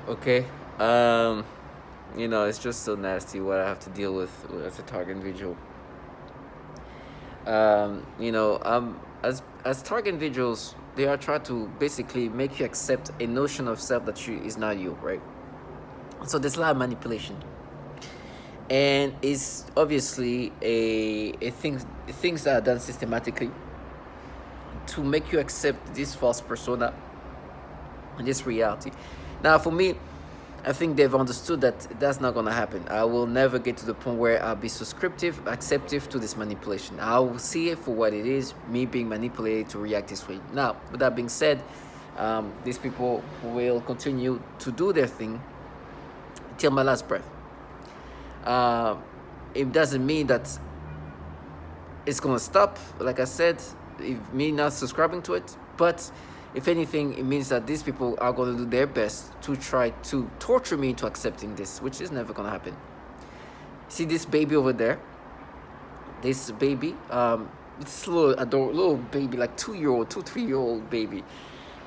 Okay. It's just so nasty what I have to deal with as a target individual. As target individuals, they are trying to basically make you accept a notion of self that you is not you, right? So there's a lot of manipulation, and it's obviously a things that are done systematically to make you accept this false persona and this reality. Now, for me, I think they've understood that that's not going to happen. I will never get to the point where I'll be subscriptive, acceptive to this manipulation. I will see it for what it is, me being manipulated to react this way. Now, with that being said, these people will continue to do their thing till my last breath. It doesn't mean that it's going to stop, like I said, if me not subscribing to it, but if anything, it means that these people are going to do their best to try to torture me into accepting this, which is never going to happen. See this baby over there? This baby, it's a little baby, like 2-year-old, 3-year-old baby.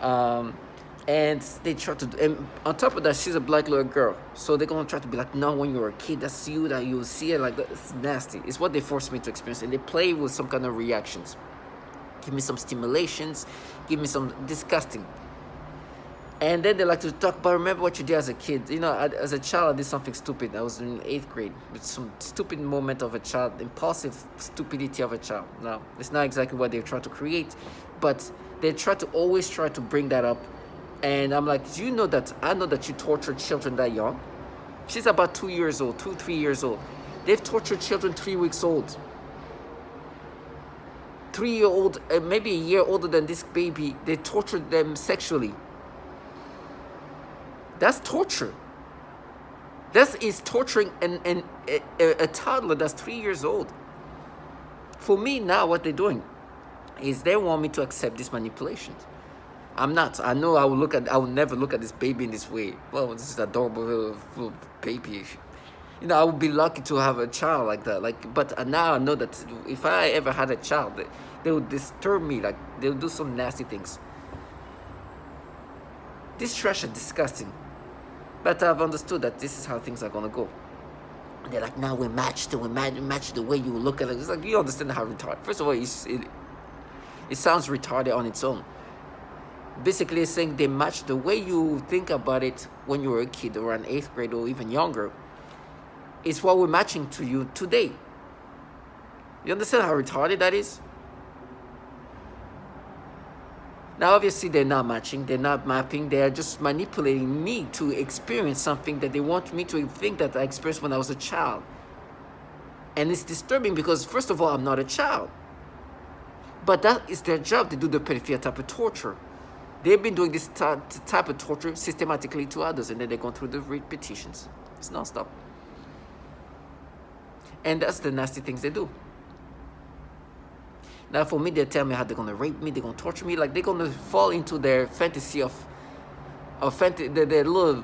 And they try to, and on top of that, she's a black little girl. So they're going to try to be like, no, when you're a kid, that's you, that you see it like that. It's nasty. It's what they force me to experience. And they play with some kind of reactions. Give me some stimulations, give me some disgusting. And then they like to talk about, remember what you did as a kid. As a child, I did something stupid. I was in 8th grade with some stupid moment of a child, impulsive stupidity of a child. Now, it's not exactly what they try to create, but they always try to bring that up. And I'm like, do you know that I know that you torture children that young? She's about 2 years old, 3 years old. They've tortured children 3 weeks old. 3-year-old, maybe a year older than this baby, they tortured them sexually. That's torture. That is torturing a toddler that's 3 years old. For me now, what they're doing is they want me to accept this manipulation. I'm not. I know I will never look at this baby in this way. Well, this is adorable little baby. I would be lucky to have a child like that. But now I know that if I ever had a child, they would disturb me. Like, they would do some nasty things. This trash is disgusting. But I've understood that this is how things are gonna go. And they're like, now we match the way you look at it. It's like, you understand how retarded. First of all, it sounds retarded on its own. Basically, it's saying they match the way you think about it when you were a kid or an 8th grade or even younger. It's what we're matching to you today. You understand how retarded that is? Now, obviously, they're not matching. They're not mapping. They are just manipulating me to experience something that they want me to think that I experienced when I was a child. And it's disturbing because, first of all, I'm not a child. But that is their job. They do the pedophilia type of torture. They've been doing this type of torture systematically to others, and then they go through the repetitions. It's non-stop. And that's the nasty things they do. Now, for me, they tell me how they're going to rape me, they're going to torture me. Like, they're going to fall into their fantasy of their little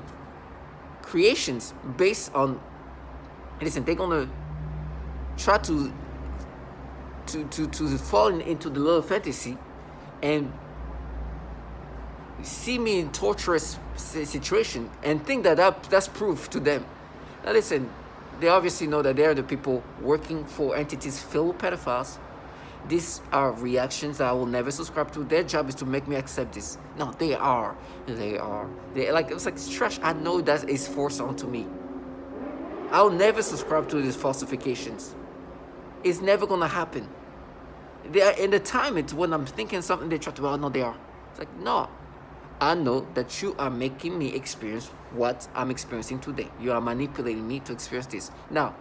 creations based on, listen, they're going to try to fall into the little fantasy and see me in torturous situation and think that's proof to them. Now, listen, they obviously know that they're the people working for entities filled with pedophiles. These are reactions that I will never subscribe to. Their job is to make me accept this. No, they are. Like, it's like trash. I know that is forced onto me. I'll never subscribe to these falsifications. It's never gonna happen. They are in the time it's when I'm thinking something, they try to, well, no, they are. It's like, no. I know that you are making me experience what I'm experiencing today. You are manipulating me to experience this. Now,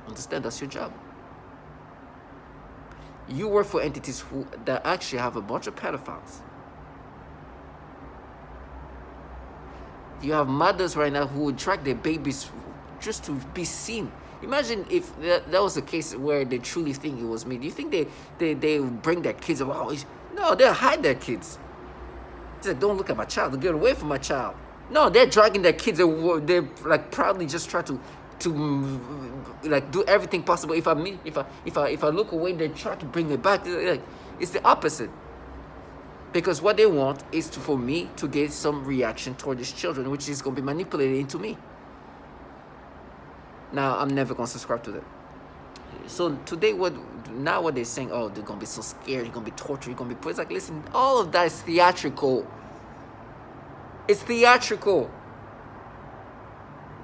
understand that's your job. You work for entities that actually have a bunch of pedophiles. You have mothers right now who would track their babies just to be seen. Imagine if that was the case where they truly think it was me. Do you think they bring their kids around? No, they'll hide their kids. They say, don't look at my child. Get away from my child. No, they're dragging their kids. They like proudly just try to like do everything possible. If I look away, they try to bring me back. Like, it's the opposite. Because what they want is for me to get some reaction toward these children, which is going to be manipulated into me. Now, I'm never going to subscribe to that. So today, what they're saying, oh, they're going to be so scared, you're going to be tortured, you're going to be put. It's like, listen, all of that is theatrical. It's theatrical.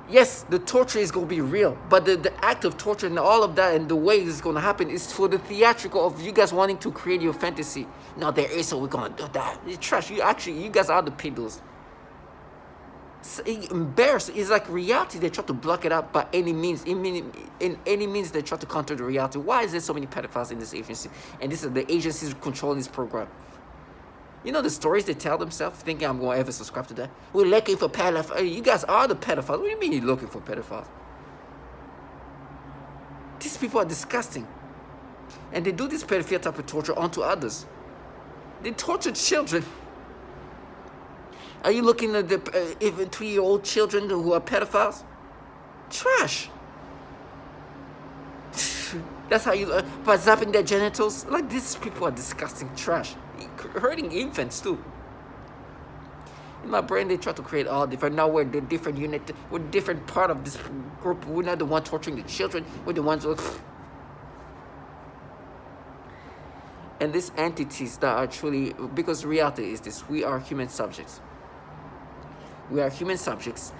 Yes, the torture is going to be real, but the act of torture and all of that and the way it's going to happen is for the theatrical of you guys wanting to create your fantasy. No, there is, so we're going to do that. It's trash. You guys are the pedos. It's embarrassing. It's like reality. They try to block it out by any means. In any means, they try to counter the reality. Why is there so many pedophiles in this agency? And this is the agencies controlling this program. You know the stories they tell themselves, thinking I'm going to ever subscribe to that? We're looking for pedophiles. You guys are the pedophiles. What do you mean you're looking for pedophiles? These people are disgusting. And they do this pedophilia type of torture onto others. They torture children. Are you looking at the even 3-year-old children who are pedophiles? Trash. That's how you by zapping their genitals. Like, these people are disgusting. Trash. Hurting infants too. In my brain, they try to create all different. Now we're the different unit. We're different part of this group. We're not the one torturing the children. We're the ones who. And these entities that are truly, because reality is this: we are human subjects. We are human subjects,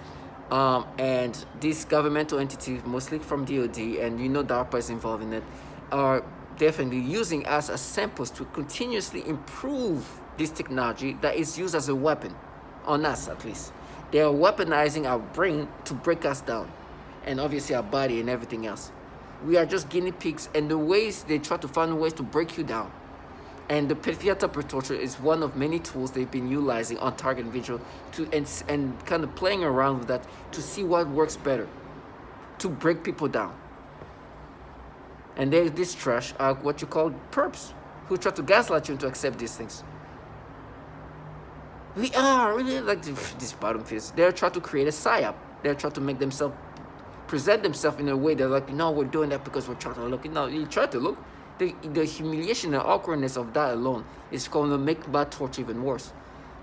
and these governmental entities, mostly from DoD, and DARPA is involved in it, are definitely using us as samples to continuously improve this technology that is used as a weapon on us. At least they are weaponizing our brain to break us down, and obviously our body and everything else. We are just guinea pigs, and the ways they try to find ways to break you down. And the pedophilia type of torture is one of many tools they've been utilizing on target individual to and kind of playing around with that to see what works better to break people down. And there's this trash, what you call perps, who try to gaslight you to accept these things. We are really like these bottom feeders. They're trying to create a psyop. They're trying to make themselves present themselves in a way they're like, no, we're doing that because we're trying to look. No, you try to look. The humiliation and awkwardness of that alone is going to make bad torture even worse.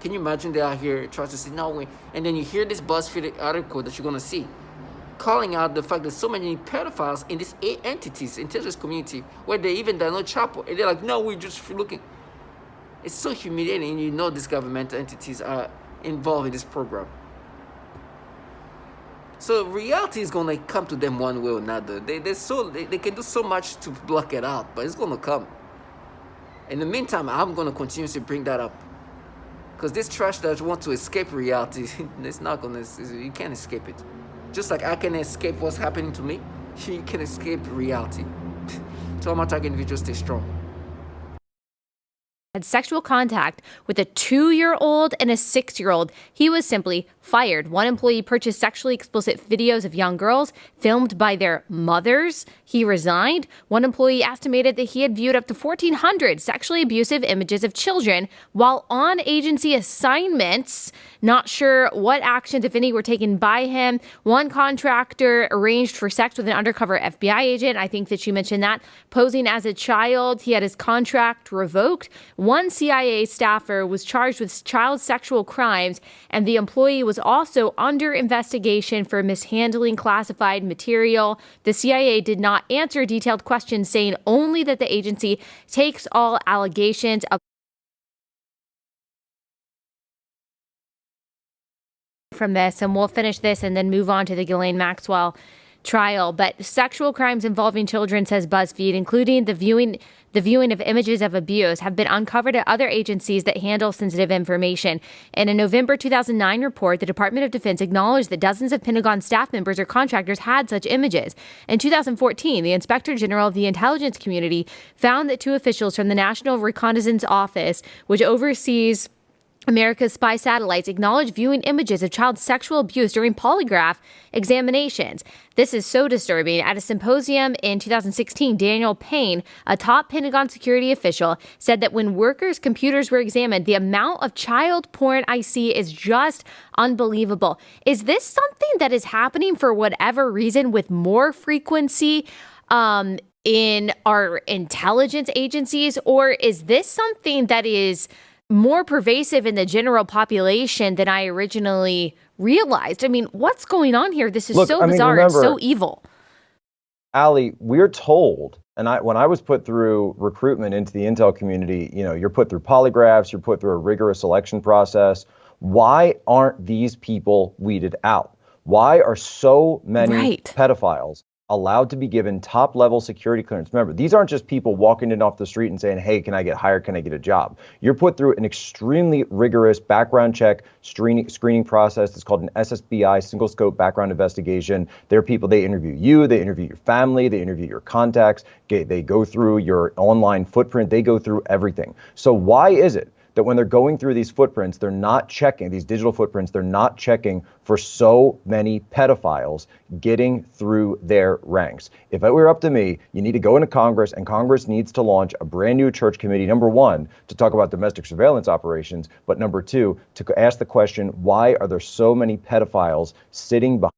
Can you imagine they are here trying to say, no, way, and then you hear this BuzzFeed article that you're going to see, calling out the fact that so many pedophiles in these entities, intelligence community, where they even download Chapo, and they're like, no, we're just looking. It's so humiliating, and these government entities are involved in this program. So reality is going to come to them one way or another. They can do so much to block it out, but it's going to come. In the meantime, I'm going to continuously bring that up. Because this trash that want to escape reality, it's not going to, you can't escape it. Just like I can escape what's happening to me, you can escape reality. So my target individuals stay strong. Had sexual contact with a 2-year-old and a 6-year-old. He was simply fired. One employee purchased sexually explicit videos of young girls filmed by their mothers. He resigned. One employee estimated that he had viewed up to 1,400 sexually abusive images of children while on agency assignments. Not sure what actions, if any, were taken by him. One contractor arranged for sex with an undercover FBI agent. I think that you mentioned that. Posing as a child, he had his contract revoked. One CIA staffer was charged with child sexual crimes, and the employee was also under investigation for mishandling classified material. The CIA did not answer detailed questions, saying only that the agency takes all allegations of from this, and we'll finish this and then move on to the Ghislaine Maxwell trial. But sexual crimes involving children, says BuzzFeed, including the viewing of images of abuse, have been uncovered at other agencies that handle sensitive information. In a November 2009 report, the Department of Defense acknowledged that dozens of Pentagon staff members or contractors had such images. In 2014, the Inspector General of the Intelligence Community found that 2 officials from the National Reconnaissance Office, which oversees America's spy satellites, acknowledged viewing images of child sexual abuse during polygraph examinations. This is so disturbing. At a symposium in 2016, Daniel Payne, a top Pentagon security official, said that when workers' computers were examined, the amount of child porn I see is just unbelievable. Is this something that is happening for whatever reason with more frequency in our intelligence agencies, or is this something that is more pervasive in the general population than I originally realized. I mean, what's going on here? This is so bizarre. Remember, it's so evil. Allie, we're told, and when I was put through recruitment into the intel community, you're put through polygraphs, you're put through a rigorous selection process. Why aren't these people weeded out? Why are so many pedophiles allowed to be given top-level security clearance? Remember, these aren't just people walking in off the street and saying, hey, can I get hired? Can I get a job? You're put through an extremely rigorous background check screening process. It's called an SSBI, single scope background investigation. There are people, they interview you, they interview your family, they interview your contacts, they go through your online footprint, they go through everything. So why is it that when they're going through these footprints, they're not checking these digital footprints, they're not checking for so many pedophiles getting through their ranks? If it were up to me, you need to go into Congress, and Congress needs to launch a brand new church committee, number one, to talk about domestic surveillance operations, but number two, to ask the question, why are there so many pedophiles sitting behind